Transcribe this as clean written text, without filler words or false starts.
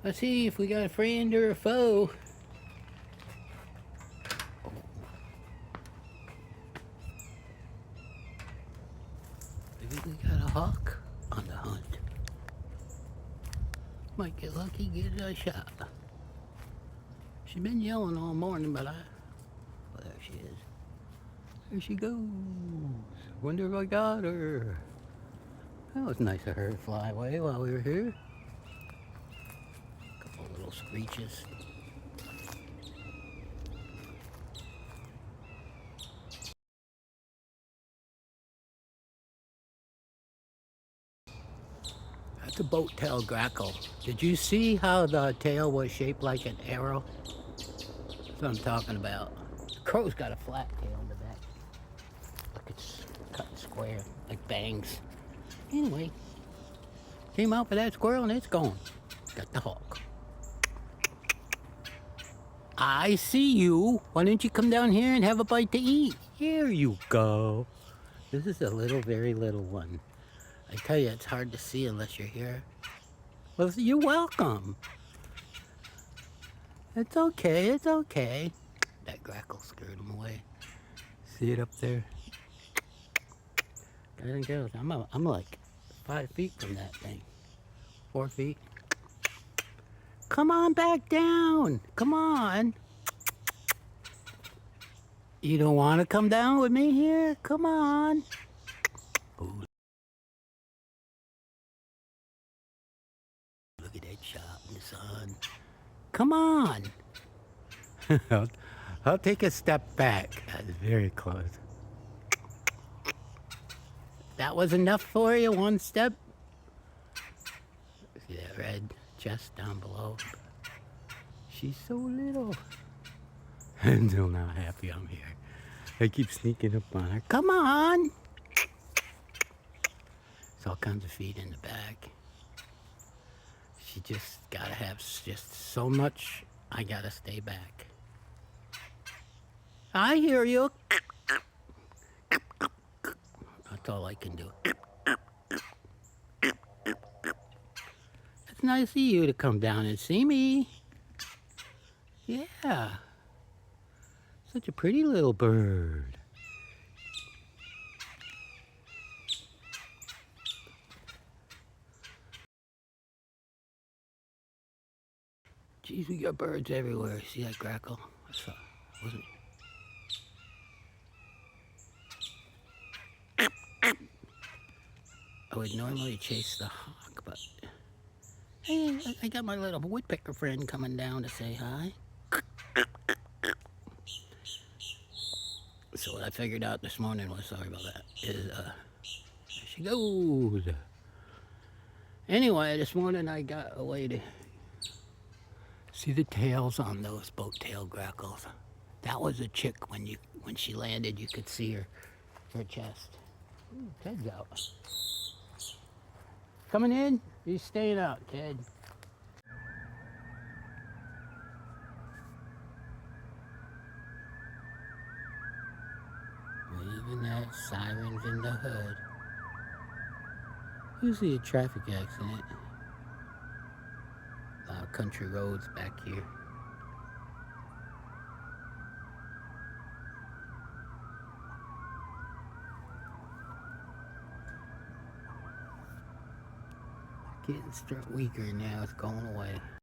Let's see if we got a friend or a foe. Maybe we got a hawk on the hunt. Might get lucky, get a shot. She's been yelling all morning, but well, there she is. There she goes. Wonder if I got her. That was nice of her to fly away while we were here. Couple little screeches. That's a boat-tail grackle. Did you see how the tail was shaped like an arrow? That's what I'm talking about. The crow's got a flat tail in the back. Look, it's cut square, like bangs. Anyway, came out for that squirrel and it's gone. Got the hawk. I see you. Why don't you come down here and have a bite to eat? Here you go. This is a little, very little one. I tell you, it's hard to see unless you're here. Well, you're welcome. It's okay, it's okay. That grackle scared him away. See it up there? There it goes. I'm like 5 feet from that thing. 4 feet. Come on back down. Come on. You don't want to come down with me here? Come on. Ooh. Look at that shot in the sun. Come on. I'll take a step back. That's very close. That was enough for you, one step. See that red chest down below? She's so little. I'm still not happy I'm here. I keep sneaking up on her. Come on! There's all kinds of feed in the back. She just gotta have just so much. I gotta stay back. I hear you. That's all I can do. It's nice of you to come down and see me. Yeah. Such a pretty little bird. Geez, we got birds everywhere. See that grackle? I saw, wasn't it? I would normally chase the hawk, but hey, I got my little woodpecker friend coming down to say hi. So what I figured out this morning was, sorry about that, is there she goes. Anyway, this morning I got a way to see the tails on those boat-tail grackles. That was a chick. When she landed, you could see her chest. Ooh, Ted's out. Coming in? He's staying out, Ted. Even that sirens in the hood. Usually a traffic accident. A lot of country roads back here. Getting weaker now, it's going away.